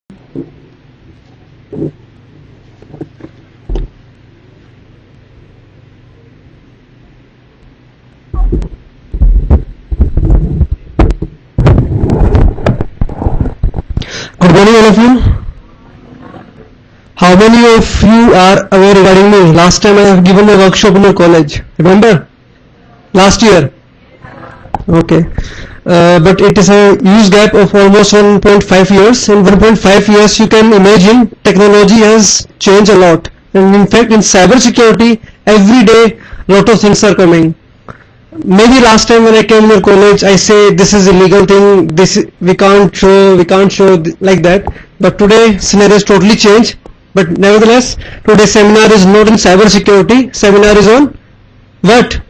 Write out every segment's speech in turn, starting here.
Good morning, all of you. How many of you are aware regarding me? Last time I have given a workshop in your college. Remember? Last year. Okay. But it is a huge gap of almost 1.5 years. In 1.5 years, you can imagine technology has changed a lot. And in fact, in cyber security, every day, lot of things are coming. Maybe last time when I came to your college, I say this is illegal thing, this we can't show like that. But today, scenario is totally changed. But nevertheless, today's seminar is not in cyber security. Seminar is on what?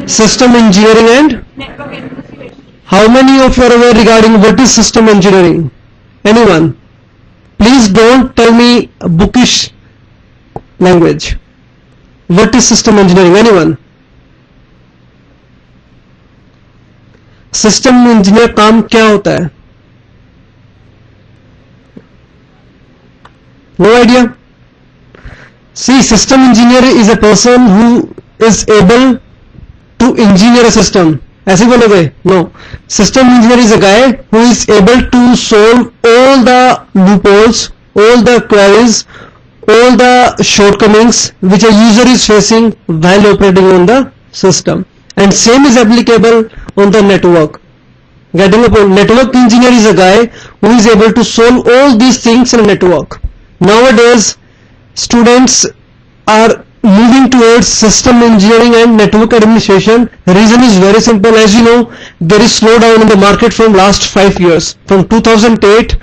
System engineering and Network administration. how many of you are aware regarding what is system engineering? Anyone? Please don't tell me bookish language. What is system engineering? Anyone? System engineer काम क्या होता है? No idea. See, system engineer is a person who is able to engineer a system. ऐसे बोलोगे? No. System engineer is a guy who is able to solve all the loopholes, all the queries, all the shortcomings which a user is facing while operating on the system. And same is applicable on the network. Getting a point. Network engineer is a guy who is able to solve all these things in a network. Nowadays, students are moving towards system engineering and network administration. The reason is very simple. As you know, there is slowdown in the market from last 5 years. From 2008,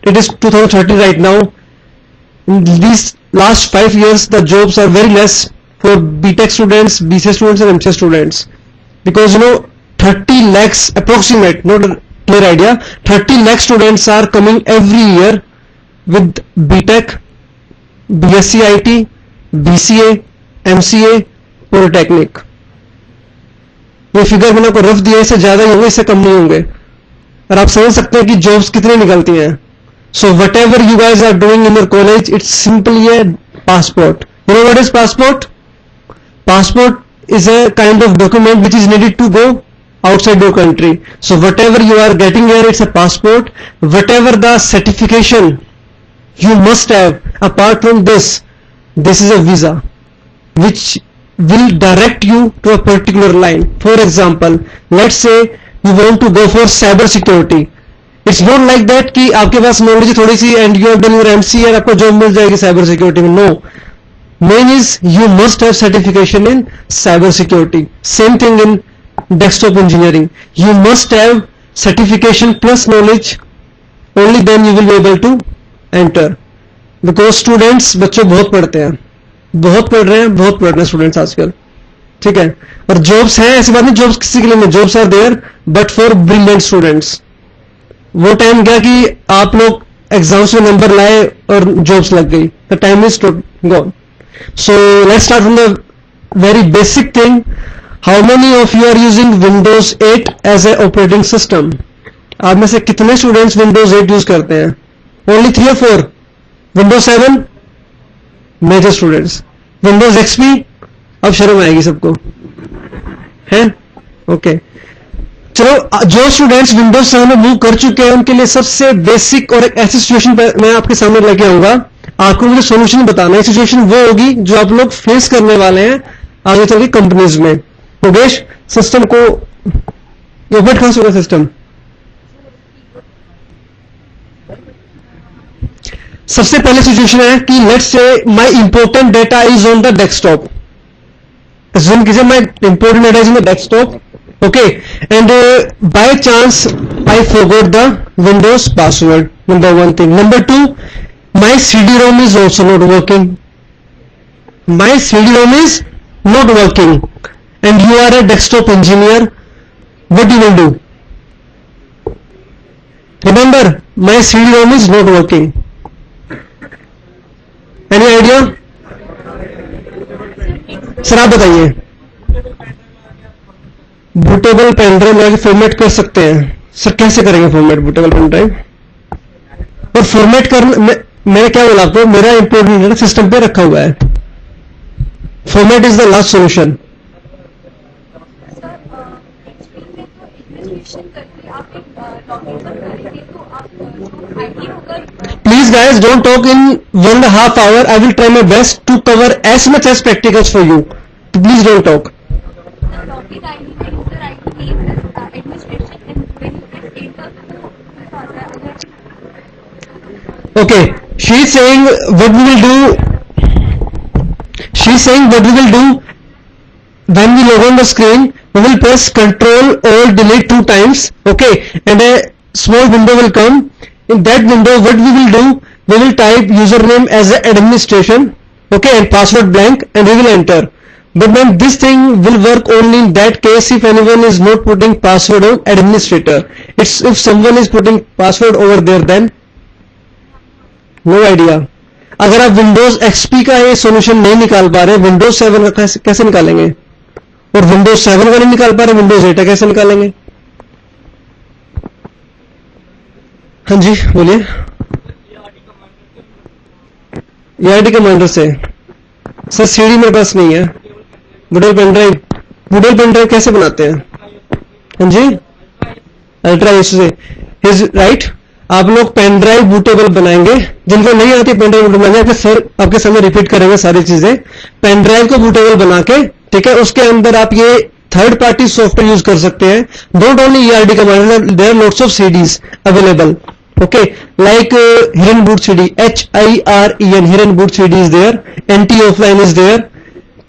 it is 2013 right now. In these last 5 years, the jobs are very less for BTech students, BCA students and MCA students. Because 30 lakhs approximate, not a clear idea, 30 lakh students are coming every year with BTech, BSc IT, BCA, MCA, Polytechnic. ये figure मैंने आपको rough दिया, इससे ज्यादा ही होंगे, इससे कम नहीं होंगे, और आप समझ सकते हैं कि जॉब्स कितनी निकलती हैं. So whatever you guys are doing in your college, it's simply a passport. You know what is passport? Passport is a kind of document which is needed to go outside your country. So whatever you are getting here, it's a passport. Whatever the certification you must have, apart from this is a visa which will direct you to a particular line. For example, let's say you want to go for cyber security. It's not like that कि आपके पास knowledge थोड़ी सी and you have done your MCA और आपको job मिल जाएगी cyber security में. No. Main is you must have certification in cyber security. Same thing in desktop engineering. You must have certification plus knowledge. Only then you will be able to enter. Because students, बच्चों बहुत पढ़ते हैं, बहुत पढ़ रहे हैं students आजकल. ठीक है, और जॉब्स हैं, ऐसी बात नहीं जॉब्स किसी के लिए नहीं, jobs are there but for brilliant students. वो टाइम गया कि आप लोग एग्जाम्स में नंबर लाए और जॉब्स लग गई. The time is gone. So let's start from the very basic thing. How many of you are using Windows 8 as a operating system? आप में से कितने स्टूडेंट्स Windows 8 यूज करते हैं? Only 3 or 4? Windows 7? Major students. Windows XP? अब शर्म आएगी सबको, है? Okay. चलो, जो स्टूडेंट्स Windows 7 में मूव कर चुके हैं उनके लिए सबसे बेसिक और एक ऐसी सिचुएशन मैं आपके सामने लेके आऊंगा. आपको मुझे सॉल्यूशन बताना है. सिचुएशन वो होगी जो आप लोग फेस करने वाले हैं आगे चल के कंपनीज में. योगेश, सिस्टम को ओपन कहां से होगा? सिस्टम सबसे पहले सिचुएशन है कि let's say my important data is on the desktop. Assume कीजिए my important data is on the desktop. Okay, and by chance I forgot the Windows password. Number 1 thing. Number 2, my CD-ROM is also not working. My CD-ROM is not working. And you are a desktop engineer. What you will do? Remember, my CD-ROM is not working. Any idea? Sir आप बताइए. Bootable pen drive लगा के format कर सकते हैं. Sir कैसे करेंगे format bootable pen drive? और फॉर्मेट करना, मैंने क्या बोला आपको, मेरा इंपोर्टेंट सिस्टम पे रखा हुआ है. Format is the last solution. Please guys, don't talk in 1.5 hours. I will try my best to cover as much as practicals for you. Please don't talk. Okay, she is saying what we will do. She is saying what we will do when we log on the screen. We will press Control Alt Delete 2 times. Okay, and a small window will come. In that window, what we will do, we will type username as a administration, okay, and password blank, and we will enter. But then this thing will work only in that case if anyone is not putting password on administrator. It's if someone is putting password over there, then no idea. अगर आप Windows XP का ये solution नहीं निकाल पा रहे, Windows 7 का कैसे निकालेंगे? और Windows 7 का नहीं निकाल पा रहे, Windows 8 का कैसे निकालेंगे? हाँ जी बोलिए. ERD कमांडर से सर सीडी मेरे पास नहीं है. बूटेबल पेन ड्राइव कैसे बनाते हैं? हाँ जी, अल्ट्रा से इज राइट. आप लोग पेन ड्राइव बूटेबल बनाएंगे. जिनको नहीं आती पेन ड्राइव बनाएंगे, आपके सर आपके सामने रिपीट करेंगे सारी चीजें. पेन ड्राइव को बूटेबल बना के, ठीक है, उसके अंदर आप ये थर्ड पार्टी सॉफ्टवेयर यूज कर सकते हैं. Don't only ERD commander, there are lots of CDs available. Okay, like Hiren Boot CD, HIREN, Hiren Boot CD is there, NT Offline is there,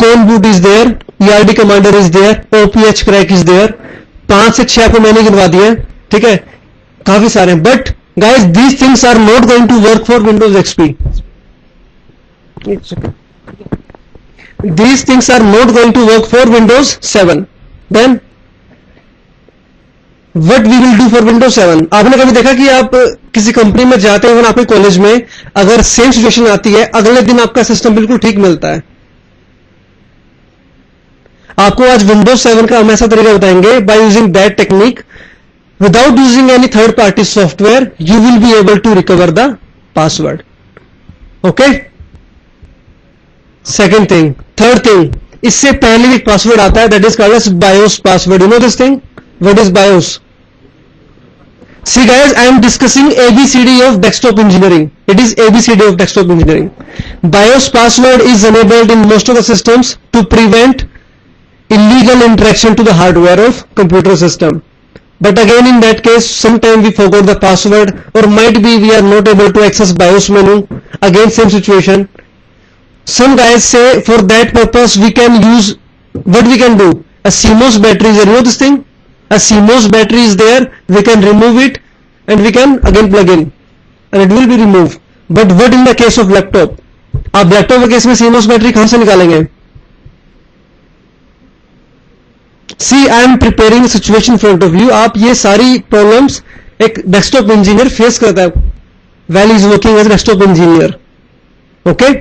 Cone Boot is there, ERD Commander is there, OPH Crack is there. 5 से 6 आपको मैंने गिनवा दिए, ठीक है, काफी सारे हैं. But guys, these things are not going to work for Windows XP. These things are not going to work for Windows 7. Then What we will do for Windows 7? आपने कभी देखा कि आप किसी कंपनी में जाते हैं, आपके कॉलेज में अगर सेम सिचुएशन आती है, अगले दिन आपका सिस्टम बिल्कुल ठीक मिलता है. आपको आज Windows 7 का हम ऐसा तरीका बताएंगे, by using that technique, without using any third party software, you will be able to recover the password. Okay, second thing. Third thing, इससे पहले एक पासवर्ड आता है, that is called as BIOS password. You know this thing? What is BIOS? See guys, I am discussing ABCD of desktop engineering. It is ABCD of desktop engineering. BIOS password is enabled in most of the systems to prevent illegal interaction to the hardware of computer system. But again, in that case, sometimes we forgot the password, or might be we are not able to access BIOS menu. Again, same situation. Some guys say for that purpose we can use, what we can do? A CMOS battery is there. You know this thing? A CMOS battery is there, we can remove it and we can again plug in and it will be removed. But what in the case of laptop? आप laptop के case में CMOS battery कहां से निकालेंगे? See, I am preparing a situation in front of you. आप ये सारी problems एक डेस्कटॉप इंजीनियर फेस करता है while is working as desktop engineer. Okay,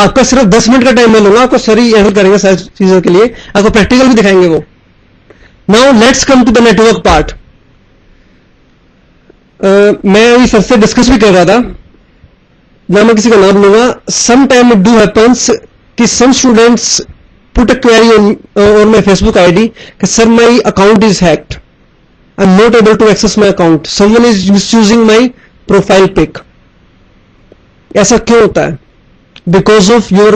आपका सिर्फ 10 मिनट का टाइम मैं लूंगा, आपको सारी हैंडल करेंगे सारी चीजों के लिए, आपको प्रैक्टिकल भी दिखाएंगे वो. Now let's come to the network part. मैं अभी सबसे डिस्कस भी कर रहा था, ना मैं किसी का नाम लूंगा. Some time it do happens कि some students put a query on my Facebook ID कि sir my account is hacked, I am not able to access my account, someone is misusing my profile pic. ऐसा क्यों होता है? Because of your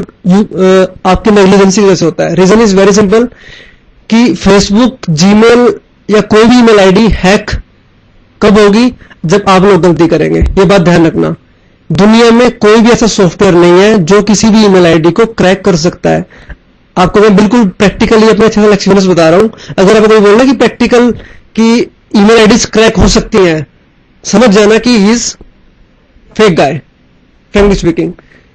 आपकी negligence की वजह से होता है. रीजन इज वेरी सिंपल कि फेसबुक, जीमेल या कोई भी ईमेल आईडी हैक कब होगी? जब आप लोग गलती करेंगे. ये बात ध्यान रखना. दुनिया में कोई भी ऐसा सॉफ्टवेयर नहीं है जो किसी भी ईमेल आईडी को क्रैक कर सकता है. आपको मैं बिल्कुल प्रैक्टिकली अपने अच्छा एक्सपीरियंस बता रहा हूं. अगर आपको कोई बोलना कि प्रैक्टिकल की ईमेल आईडीज क्रैक हो सकती हैं, समझ जाना कि he is fake guy. Frankly speaking,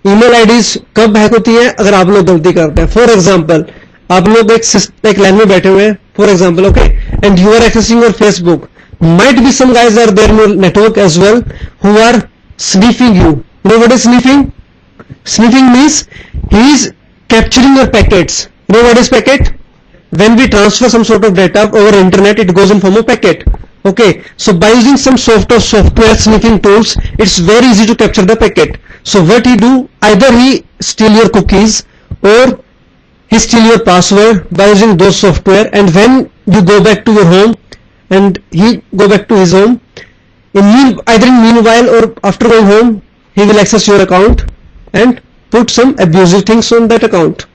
email IDs कब हैक होती है? अगर आप लोग गलती करते हैं. फॉर एग्जाम्पल, आप लोग एक लाइन में बैठे हुए हैं, for example, okay, and you are accessing your Facebook. Might be some guys are there in your network as well who are sniffing you. You know what is sniffing? Sniffing means he is capturing your packets. You know what is packet? When we transfer some sort of data over internet, it goes in form of packet. Okay, so by using some software sniffing tools, it's very easy to capture the packet. So what he do, either he steal your cookies or he steal your password by using those software, and when you go back to your home and he go back to his home, either in meanwhile or after going home, he will access your account and put some abusive things on that account.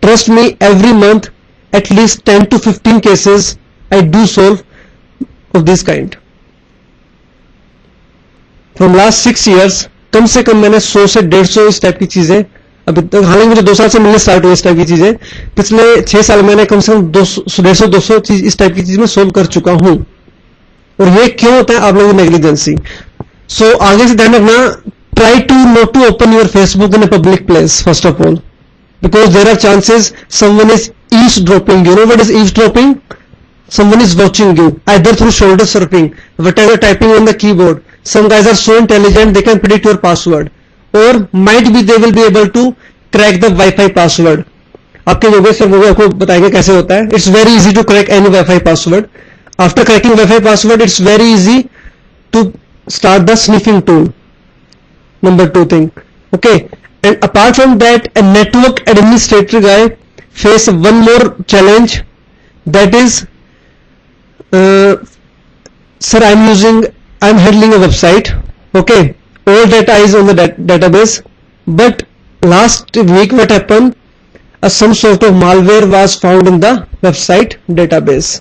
Trust me, every month at least 10 to 15 cases I do solve of this kind. From last 6 years कम से कम मैंने 100 से 150 इस type की चीजें अभी तक, हालांकि मुझे 2 साल से मिलने स्टार्ट हुई इस टाइप की चीजें, पिछले 6 साल मैंने कम से कम 150-200 चीज इस टाइप की चीज में सोल्व कर चुका हूं. और ये क्यों होता है? आप लोगों की नेग्लिजेंसी. सो आगे से ध्यान रखना, try to not to open your Facebook in a public place first of all, because there are chances someone is eavesdropping. You know what is eavesdropping? Someone is watching you either through shoulder surfing, whatever typing on the keyboard. Some guys are so intelligent they can predict your password, or might be they will be able to crack the Wi-Fi password. आपके Yogesh sir वो आपको बताएंगे कैसे होता है. It's very easy to crack any Wi-Fi password. After cracking Wi-Fi password, it's very easy to start the sniffing tool. Number 2 thing. Okay. And apart from that, a network administrator guy face one more challenge, that is, sir, I'm handling a website. Okay, all data is on the database, but last week what happened? Some sort of malware was found in the website database.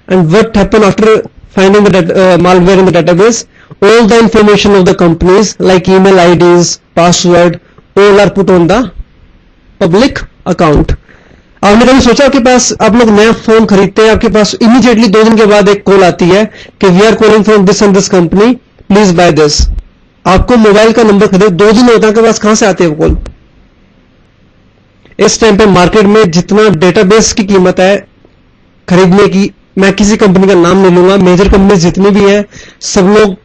And what happened after finding the malware in the database? All the information of the companies like email IDs, password, all are put on the public account. आपने कभी सोचा आपके पास, आप लोग नया phone खरीदते हैं, आपके पास इमीडिएटली 2 दिन के बाद एक कॉल आती है कि we are calling from this and this company, please buy this. आपको मोबाइल का नंबर खरीदे 2 दिन होता है, आपके पास कहां से आते हैं कॉल? इस टाइम पे मार्केट में जितना डेटाबेस की कीमत है खरीदने की, मैं किसी कंपनी का नाम नहीं लूंगा, मेजर कंपनी जितनी भी है सब लोग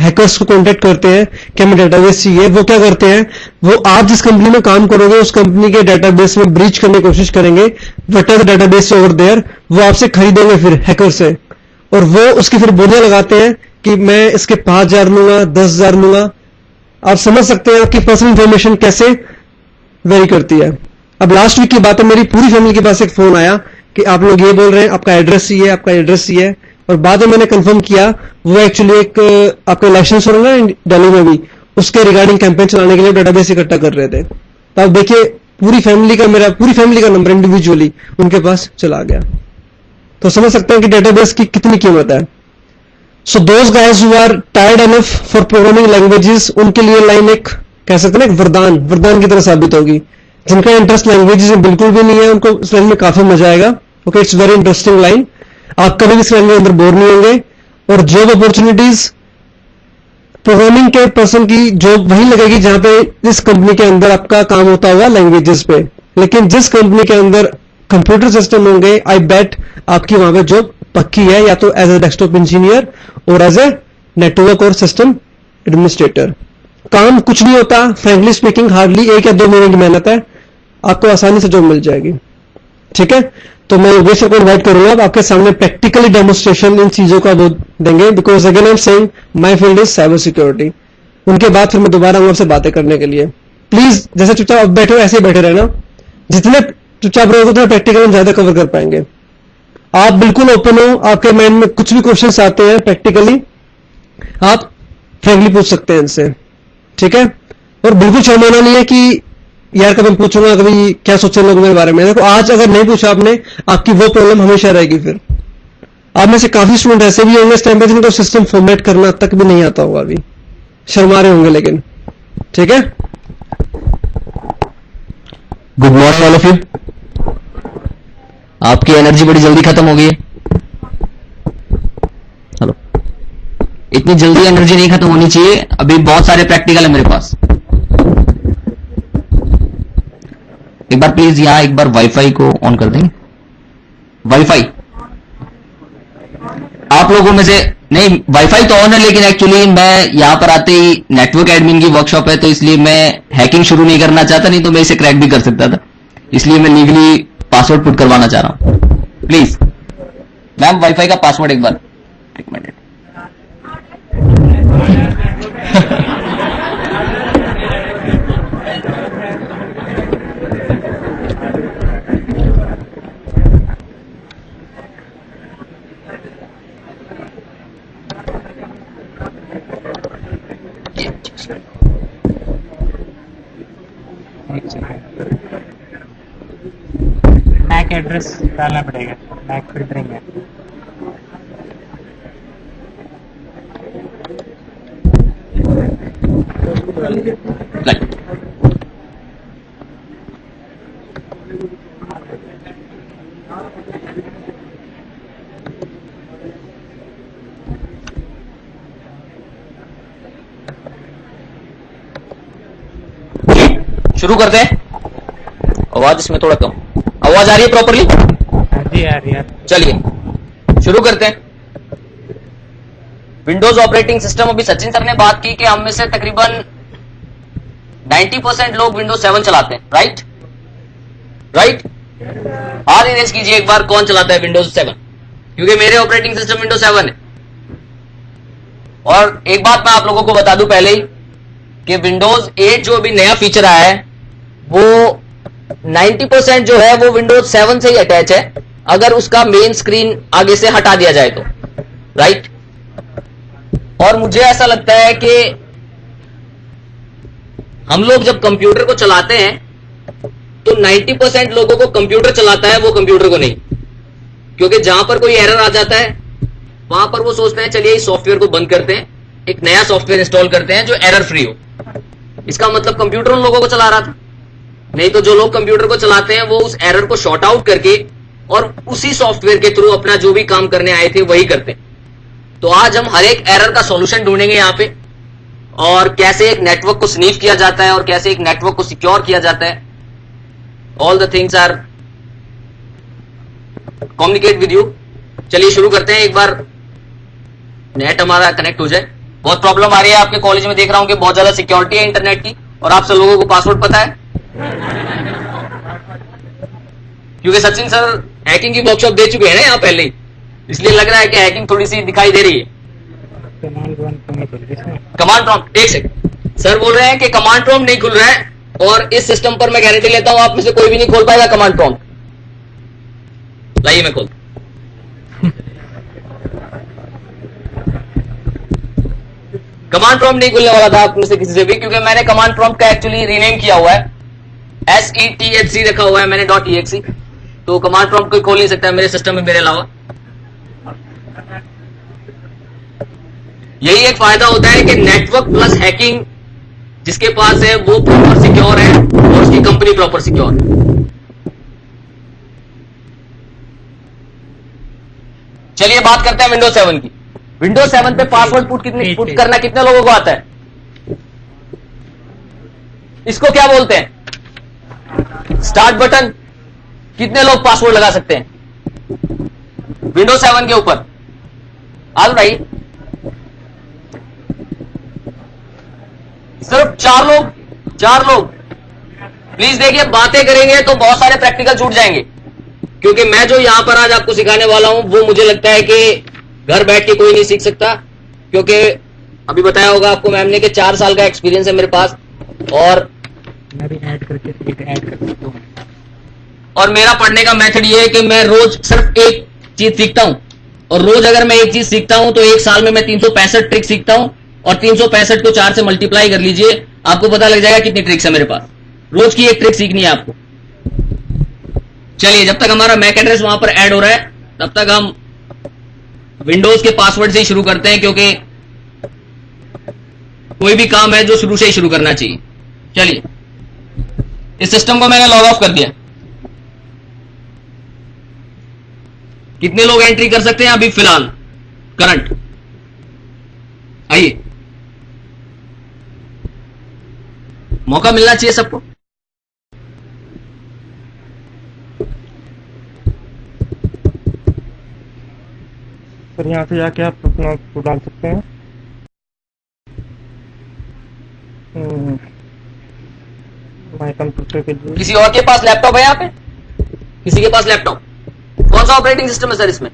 हैकर्स को कांटेक्ट करते हैं कि हमें डेटाबेस चाहिए. वो क्या करते हैं, वो आप जिस कंपनी में काम करोगे उस कंपनी के डेटाबेस में ब्रीच करने की कोशिश करेंगे. What are the database over there, वो आपसे खरीदेंगे फिर हैकर से, और वो उसकी फिर बोलियां लगाते हैं कि मैं इसके 5,000 लूंगा, 10,000 लूंगा. आप समझ सकते हैं आपकी पर्सनल इंफॉर्मेशन कैसे वेरी करती है. अब लास्ट वीक की बात है, मेरी पूरी फैमिली के पास एक फोन आया कि आप लोग ये बोल रहे हैं आपका एड्रेस ही है, आपका एड्रेस ही है, और बाद में मैंने कंफर्म किया वो एक्चुअली एक आपका इलेक्शन हो रहा है दिल्ली में भी, उसके रिगार्डिंग कैंपेन चलाने के लिए डेटाबेस इकट्ठा कर रहे थे. तो आप देखिए पूरी फैमिली का नंबर इंडिविजुअली उनके पास चला गया. तो समझ सकते हैं कि डेटाबेस की कितनी कीमत है. So those guys who are tired enough for programming languages, उनके लिए लाइन एक कह सकते हैं एक वरदान की तरह साबित होगी. जिनका इंटरेस्ट लैंग्वेजेस में बिल्कुल भी नहीं है उनको इस लाइन में काफी मजा आएगा. Okay, it's very interesting line. आप कभी भी इस लाइन के अंदर बोर नहीं होंगे. और जॉब अपॉर्चुनिटीज प्रोग्रामिंग के पर्सन की जॉब वहीं लगेगी जहां पे इस कंपनी के अंदर आपका काम होता हुआ लैंग्वेजेस पे. लेकिन जिस कंपनी के अंदर कंप्यूटर सिस्टम होंगे, आई बेट आपकी वहां पे जॉब पक्की है, या तो एज ए डेस्कटॉप इंजीनियर और एज ए नेटवर्क और सिस्टम एडमिनिस्ट्रेटर. काम कुछ नहीं होता, फ्रेंकली स्पीकिंग हार्डली 1 या 2 महीने की मेहनत है, आपको आसानी से जॉब मिल जाएगी. ठीक है, तो मैं योगेश को इन्वाइट करूंगा, आपके सामने प्रैक्टिकली डेमोन्स्ट्रेशन इन चीजों का वो देंगे, because again I am saying my field is cyber security. उनके बाद फिर मैं दोबारा आपसे बातें करने के लिए. प्लीज जैसे चुपचाप अब बैठे हो ऐसे ही बैठे रहना, जितने चुपचाप रहोगे उतना प्रैक्टिकल हम ज्यादा कवर कर पाएंगे. आप बिल्कुल ओपन हो, आपके माइंड में कुछ भी क्वेश्चन आते हैं प्रैक्टिकली आप फ्रेंकली पूछ सकते हैं इनसे. ठीक है, और बिल्कुल शर्माना नहीं है कि यार कभी पूछूंगा कभी क्या सोचे लोग मेरे बारे में. देखो आज अगर नहीं पूछा आपने, आपकी वो प्रॉब्लम हमेशा रहेगी. फिर आप में से काफी स्टूडेंट ऐसे भी होंगे इस टाइम पे जिनको सिस्टम फॉर्मेट करना तक भी नहीं आता होगा, अभी शर्मा रहे होंगे. लेकिन ठीक है, good morning all of you. आपकी एनर्जी बड़ी जल्दी खत्म हो गई है. हेलो, इतनी जल्दी एनर्जी नहीं खत्म होनी चाहिए, अभी बहुत सारे प्रैक्टिकल है मेरे पास. एक बार प्लीज यहां एक बार वाईफाई को ऑन कर देंगे. वाईफाई आप लोगों में से नहीं, वाईफाई तो ऑन है, लेकिन एक्चुअली मैं यहां पर आते ही नेटवर्क एडमिन की वर्कशॉप है, तो इसलिए मैं हैकिंग शुरू नहीं करना चाहता, नहीं तो मैं इसे क्रैक भी कर सकता था. इसलिए मैं लीगली पासवर्ड पुट करवाना चाह रहा हूं. प्लीज मैम वाईफाई का पासवर्ड एक बार एक मिनट। मैक एड्रेस डालना पड़ेगा, मैक फिल्टरिंग है। लाइक शुरू करते हैं। आवाज इसमें थोड़ा कम, आवाज आ रही है प्रॉपरली? हाँ जी आ रही है। चलिए शुरू करते हैं। विंडोज ऑपरेटिंग सिस्टम, अभी सचिन सर ने बात की कि हम में से तकरीबन 90% लोग विंडोज 7 चलाते हैं, राइट? हाथ रेज कीजिए एक बार, कौन चलाता है विंडोज 7? क्योंकि मेरे ऑपरेटिंग सिस्टम विंडोज 7 है। और एक बात मैं आप लोगों को बता दूं पहले ही कि विंडोज 8 जो अभी नया फीचर आया है वो 90% जो है वो विंडोज 7 से ही अटैच है, अगर उसका मेन स्क्रीन आगे से हटा दिया जाए तो, राइट? और मुझे ऐसा लगता है कि हम लोग जब कंप्यूटर को चलाते हैं तो 90% लोगों को कंप्यूटर चलाता है, वो कंप्यूटर को नहीं। क्योंकि जहां पर कोई एरर आ जाता है वहां पर वो सोचते हैं चलिए इस सॉफ्टवेयर को बंद करते हैं, एक नया सॉफ्टवेयर इंस्टॉल करते हैं जो एरर फ्री हो। इसका मतलब कंप्यूटर उन लोगों को चला रहा था। नहीं तो जो लोग कंप्यूटर को चलाते हैं वो उस एरर को शॉर्ट आउट करके और उसी सॉफ्टवेयर के थ्रू अपना जो भी काम करने आए थे वही करते हैं। तो आज हम हर एक एरर का सॉल्यूशन ढूंढेंगे यहां पे, और कैसे एक नेटवर्क को स्नीफ किया जाता है और कैसे एक नेटवर्क को सिक्योर किया जाता है। All the things are communicate with you. चलिए शुरू करते हैं। एक बार नेट हमारा कनेक्ट हो जाए। बहुत प्रॉब्लम आ रही है आपके कॉलेज में, देख रहा हूं कि बहुत ज्यादा सिक्योरिटी है इंटरनेट की, और आप सब लोगों को पासवर्ड पता है क्योंकि सचिन सर हैकिंग की वर्कशॉप दे चुके हैं ना यहाँ पहले ही, इसलिए लग रहा है कि हैकिंग थोड़ी सी दिखाई दे रही है। कमांड प्रॉम्प्ट, एक सेकंड, सर बोल रहे हैं कि कमांड प्रॉम्प्ट नहीं खुल रहा है, और इस सिस्टम पर मैं गारंटी लेता हूं आप में से कोई भी नहीं खोल पाएगा कमांड प्रॉम्प्ट। लाइए मैं खोल। कमांड प्रॉम्प्ट नहीं खुलने वाला था आप में से किसी से भी, क्योंकि मैंने कमांड प्रॉम्प्ट का एक्चुअली रीनेम किया हुआ है, SETHC रखा हुआ है मैंने .exe, तो कमांड प्रॉम्प्ट कोई खोल नहीं सकता है मेरे सिस्टम में मेरे अलावा। यही एक फायदा होता है कि नेटवर्क प्लस हैकिंग जिसके पास है वो प्रॉपर सिक्योर है और उसकी कंपनी प्रॉपर सिक्योर है। चलिए बात करते हैं विंडोज 7 की। विंडोज 7 पे पासवर्ड पुट करना कितने लोगों को आता है? इसको क्या बोलते हैं? Start button. कितने लोग पासवर्ड लगा सकते हैं विंडोज 7 के ऊपर? आज भाई सिर्फ 4 लोग। प्लीज देखिए, बातें करेंगे तो बहुत सारे प्रैक्टिकल छूट जाएंगे, क्योंकि मैं जो यहां पर आज आपको सिखाने वाला हूं वो मुझे लगता है कि घर बैठ के कोई नहीं सीख सकता, क्योंकि अभी बताया होगा आपको मैम ने कि 4 साल का एक्सपीरियंस है मेरे पास, और मैं भी ऐड कर सकता हूं। और मेरा पढ़ने का मेथड ये है कि मैं रोज सिर्फ एक चीज सीखता हूं, और रोज अगर मैं एक चीज सीखता हूं तो एक साल में मैं 365 ट्रिक सीखता हूं, और 365 को 4 से मल्टीप्लाई कर लीजिए, आपको पता लग जाएगा कितनी ट्रिक्स है मेरे पास। रोज की एक ट्रिक सीखनी है आपको। चलिए, जब तक हमारा मैक एड्रेस वहां पर ऐड हो रहा है तब तक हम विंडोज के पासवर्ड से ही शुरू करते हैं, क्योंकि कोई भी काम है जो शुरू से ही शुरू करना चाहिए। चलिए, इस सिस्टम को मैंने लॉग ऑफ कर दिया। कितने लोग एंट्री कर सकते हैं अभी फिलहाल करंट? आइए, मौका मिलना चाहिए सबको। सर यहाँ से जाके आप अपना को डाल सकते हैं। माय कंप्यूटर के लिए। किसी और के पास लैपटॉप है यहाँ पे? किसी के पास लैपटॉप? कौन सा ऑपरेटिंग सिस्टम है सर इसमें?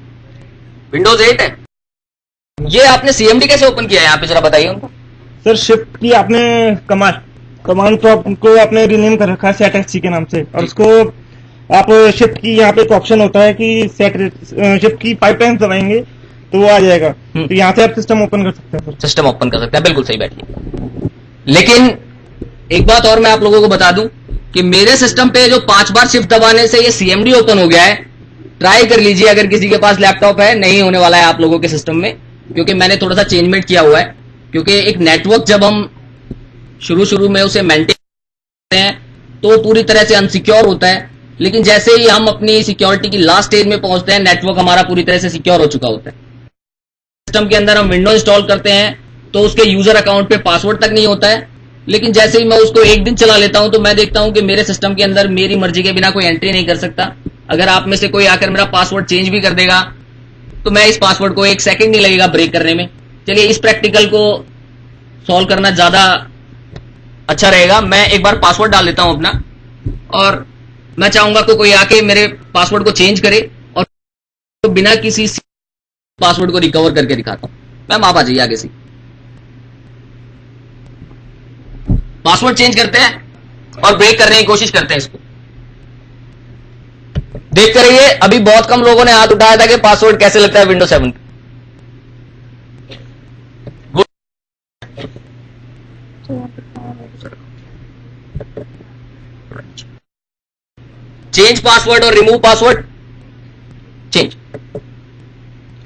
विंडोज 8 है? ये आपने सीएमडी कैसे ओपन किया है यहाँ पे, जरा बताइए उनको। सर शिफ्ट की आपने कमांड तो आपको आपने रिनेम कर रखा है सेट एक्ससी के नाम से, और उसको आप शिफ्ट की यहाँ पे एक ऑप्शन होता है कि सेट शिफ्ट की पाइपलाइन दबाएंगे तो वो आ जाएगा। तो यहाँ से आप सिस्टम ओपन कर सकते हैं। सिस्टम ओपन कर सकते हैं, बिल्कुल सही बैठिए। लेकिन एक बात और मैं आप लोगों को बता दूं कि मेरे सिस्टम पे जो 5 बार शिफ्ट दबाने से ये सीएमडी ओपन हो गया है। ट्राई कर लीजिए अगर किसी के पास लैपटॉप है, नहीं होने वाला है आप लोगों के सिस्टम में, क्योंकि मैंने थोड़ा सा चेंजमेंट किया हुआ है। क्योंकि एक नेटवर्क जब हम शुरू में उसे मेंटेन करते हैं तो पूरी तरह से अनसिक्योर होता है, लेकिन जैसे ही हम अपनी सिक्योरिटी की लास्ट स्टेज में पहुंचते हैं, नेटवर्क हमारा पूरी तरह से सिक्योर हो चुका होता है। सिस्टम के अंदर हम विंडो इंस्टॉल करते हैं तो उसके यूजर अकाउंट पे पासवर्ड तक नहीं होता है, लेकिन जैसे ही मैं उसको एक दिन चला लेता हूं तो मैं देखता हूं कि मेरे सिस्टम के अंदर मेरी मर्जी के बिना कोई एंट्री नहीं कर सकता। अगर आप में से कोई आकर मेरा पासवर्ड चेंज भी कर देगा तो मैं इस पासवर्ड को 1 सेकंड नहीं लगेगा ब्रेक करने में। चलिए इस प्रैक्टिकल को सॉल्व करना ज्यादा अच्छा रहेगा। मैं एक बार पासवर्ड डाल देता हूं अपना, और मैं चाहूंगा कि कोई आके मेरे पासवर्ड को चेंज करे और बिना किसी पासवर्ड को रिकवर करके दिखाता हूं। मैम आप आ जाइए आगे से। पासवर्ड चेंज करते हैं और ब्रेक करने की कोशिश करते हैं इसको। देख कर रहिए, अभी बहुत कम लोगों ने हाथ उठाया था कि पासवर्ड कैसे लगता है विंडो 7। चेंज पासवर्ड और remove password. Change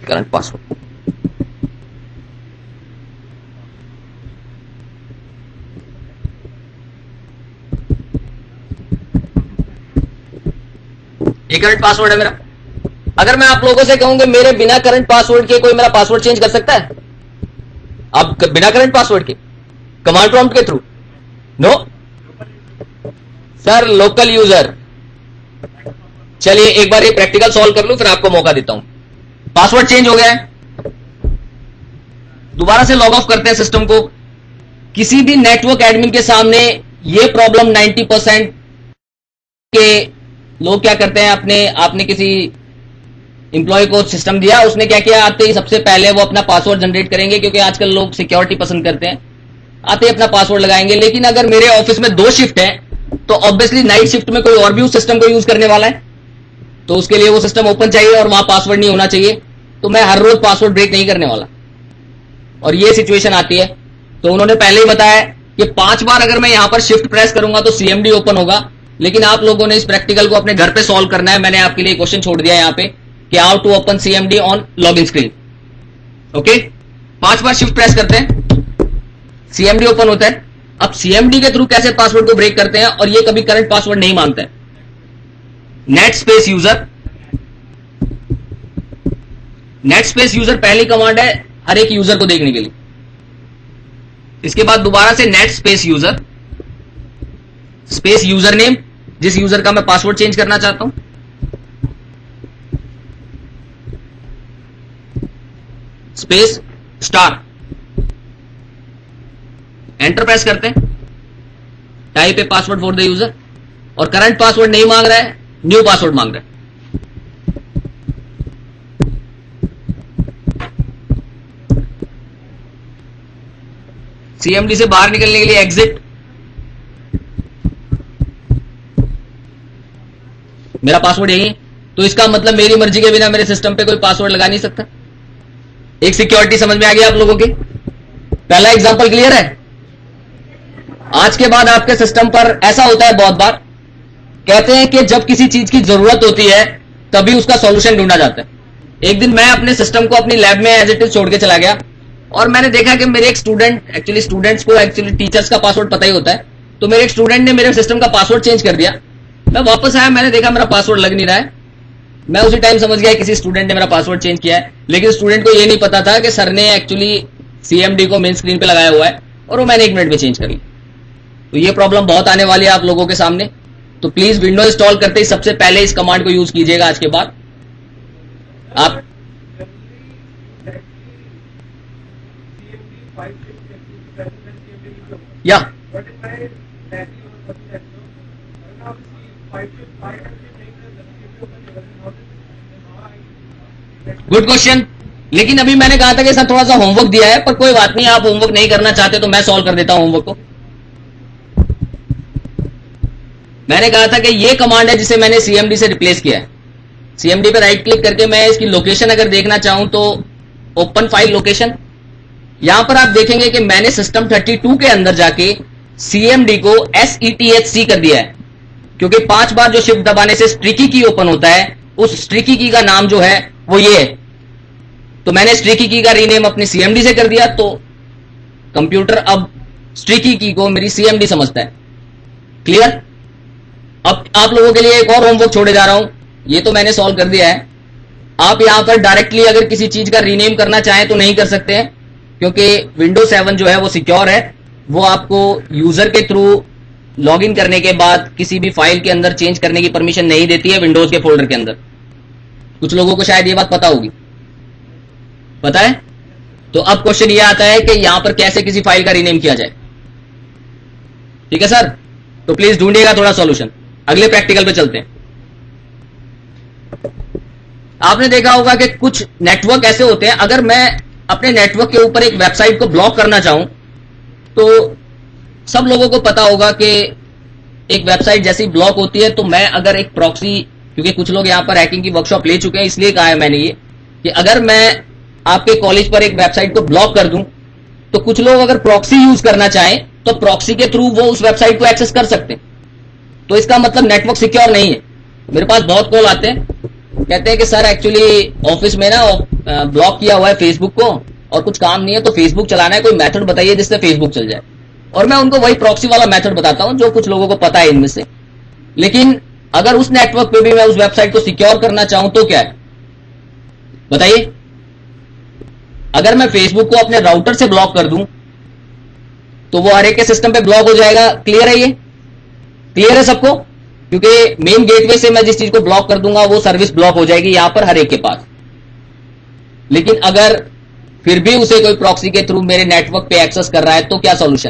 current password. ये करंट पासवर्ड है मेरा। अगर मैं आप लोगों से कहूं कि मेरे बिना करंट पासवर्ड के कोई मेरा पासवर्ड चेंज कर सकता है? आप बिना करंट पासवर्ड के कमांड प्रॉम्प्ट के through? No sir, local user. चलिए एक बार ये प्रैक्टिकल सॉल्व कर लूं, फिर आपको मौका देता हूं। पासवर्ड चेंज हो गया है, दोबारा से लॉग ऑफ करते हैं सिस्टम को। किसी भी नेटवर्क एडमिन के सामने ये प्रॉब्लम 90% के लोग क्या करते हैं, आपने किसी इंप्लॉय को सिस्टम दिया, उसने क्या किया, आते ही सबसे पहले वो अपना पासवर्ड जनरेट करेंगे, क्योंकि आजकल लोग सिक्योरिटी पसंद करते हैं। आते ही अपना पासवर्ड लगाएंगे। लेकिन अगर मेरे ऑफिस में 2 शिफ्ट है तो ऑब्वियसली नाइट शिफ्ट में कोई और भी उस सिस्टम को यूज करने वाला है, तो उसके लिए वो सिस्टम ओपन चाहिए और वहां पासवर्ड नहीं होना चाहिए। तो मैं हर रोज पासवर्ड ब्रेक नहीं करने वाला, और ये सिचुएशन आती है। तो उन्होंने पहले ही बताया कि 5 बार अगर मैं यहां पर शिफ्ट प्रेस करूंगा तो सीएमडी ओपन होगा। लेकिन आप लोगों ने इस प्रैक्टिकल को अपने घर पे सॉल्व करना है। मैंने आपके लिए क्वेश्चन छोड़ दिया यहां पे कि how to open CMD on login screen. Okay, 5 बार शिफ्ट प्रेस करते हैं, सीएमडी ओपन होता है। अब सीएमडी के थ्रू कैसे पासवर्ड को ब्रेक करते हैं, और ये कभी करंट पासवर्ड नहीं मांगता है। Net space user, net space user पहली कमांड है हर एक यूजर को देखने के लिए। इसके बाद दोबारा से net space user, space user name, जिस यूजर का मैं पासवर्ड चेंज करना चाहता हूं, स्पेस स्टार, एंटर प्रेस करते हैं, type a password for the user, और करंट पासवर्ड नहीं मांग रहा है, न्यू पासवर्ड मांग रहा है। सीएमडी से बाहर निकलने के लिए एग्जिट। मेरा पासवर्ड यही है, तो इसका मतलब मेरी मर्जी के बिना मेरे सिस्टम पे कोई पासवर्ड लगा नहीं सकता। एक सिक्योरिटी समझ में आ गई आप लोगों की? पहला एग्जांपल क्लियर है? आज के बाद आपके सिस्टम पर ऐसा होता है, बहुत बार कहते हैं कि जब किसी चीज की जरूरत होती है तभी उसका सॉल्यूशन ढूंढा जाता है। एक दिन मैं अपने सिस्टम को अपनी लैब में एज इट इज छोड़ के चला गया, और मैंने देखा कि मेरे एक स्टूडेंट्स को टीचर्स का पासवर्ड पता ही होता है, तो मेरे एक स्टूडेंट ने मेरे सिस्टम का पासवर्ड चेंज कर दिया। मैं वापस आया, मैंने देखा मेरा पासवर्ड लग नहीं रहा है। मैं उसी टाइम समझ गया किसी स्टूडेंट ने मेरा पासवर्ड चेंज किया है, लेकिन स्टूडेंट को यह नहीं पता था कि सर ने एक्चुअली सीएमडी को मेन स्क्रीन पे लगाया हुआ है, और वो मैंने 1 मिनट में चेंज कर ली। तो ये प्रॉब्लम बहुत आने वाली है आप लोगों के सामने। तो प्लीज विंडो इंस्टॉल करते ही सबसे पहले इस कमांड को यूज कीजिएगा आज के बाद। आप या गुड क्वेश्चन। लेकिन अभी मैंने कहा था कि सर थोड़ा सा होमवर्क दिया है, पर कोई बात नहीं, आप होमवर्क नहीं करना चाहते तो मैं सॉल्व कर देता हूं होमवर्क को। मैंने कहा था कि ये कमांड है जिसे मैंने सीएमडी से रिप्लेस किया है। सीएमडी पे राइट क्लिक करके मैं इसकी लोकेशन अगर देखना चाहूं तो ओपन फाइल लोकेशन, यहां पर आप देखेंगे कि मैंने सिस्टम 32 के अंदर जाके सीएमडी को SETHC कर दिया है, क्योंकि 5 बार जो शिफ्ट दबाने से स्ट्रिकी की ओपन होता है, उस स्ट्रिकी की का नाम जो है वो ये है। तो मैंने स्ट्रिकी की का रीनेम अपनी सीएमडी से कर दिया, तो कंप्यूटर अब स्ट्रिकी की को मेरी सीएमडी समझता है। क्लियर? अब आप लोगों के लिए एक और होमवर्क छोड़े जा रहा हूं, ये तो मैंने सॉल्व कर दिया है। आप यहां पर डायरेक्टली अगर किसी चीज का रीनेम करना चाहें तो नहीं कर सकते हैं, क्योंकि विंडोज 7 जो है वो सिक्योर है, वो आपको यूजर के थ्रू लॉगिन करने के बाद किसी भी फाइल के अंदर चेंज करने की परमिशन नहीं देती है विंडोज के फोल्डर के अंदर। कुछ लोगों को शायद ये बात पता होगी, पता है? तो अब क्वेश्चन ये आता है कि यहां पर कैसे किसी फाइल का रीनेम किया जाए। ठीक है सर, तो प्लीज ढूंढिएगा थोड़ा सॉल्यूशन। अगले प्रैक्टिकल पे चलते हैं। आपने देखा होगा कि कुछ नेटवर्क ऐसे होते हैं, अगर मैं अपने नेटवर्क के ऊपर एक वेबसाइट को ब्लॉक करना चाहूं तो सब लोगों को पता होगा कि एक वेबसाइट जैसी ब्लॉक होती है तो मैं अगर एक प्रॉक्सी, क्योंकि कुछ लोग यहां पर हैकिंग की वर्कशॉप ले चुके हैं इसलिए कहा है मैंने ये कि अगर मैं आपके कॉलेज पर एक वेबसाइट को ब्लॉक कर दूं तो कुछ लोग अगर प्रॉक्सी यूज करना चाहें तो प्रॉक्सी के थ्रू वो उस वेबसाइट को एक्सेस कर सकते हैं। तो इसका मतलब नेटवर्क सिक्योर नहीं है। मेरे पास बहुत कॉल आते हैं, कहते हैं कि सर एक्चुअली ऑफिस में ना ब्लॉक किया हुआ है फेसबुक को और कुछ काम नहीं है तो फेसबुक चलाना है, कोई मेथड बताइए जिससे फेसबुक चल जाए। और मैं उनको वही प्रॉक्सी वाला मेथड बताता हूं जो कुछ लोगों को पता है इनमें से। लेकिन अगर उस नेटवर्क पे भी मैं उस वेबसाइट को सिक्योर करना चाहूं तो क्या है बताइए? अगर मैं फेसबुक को अपने राउटर से ब्लॉक कर दूं तो वो हर एक के सिस्टम पे ब्लॉक हो जाएगा। क्लियर है? ये क्लियर है सबको? क्योंकि मेन गेटवे से मैं जिस चीज को ब्लॉक कर दूंगा वो सर्विस ब्लॉक हो जाएगी यहां पर हर एक के पास। लेकिन अगर फिर भी उसे कोई प्रॉक्सी के थ्रू मेरे नेटवर्क पे एक्सेस कर रहा है तो क्या सॉल्यूशन?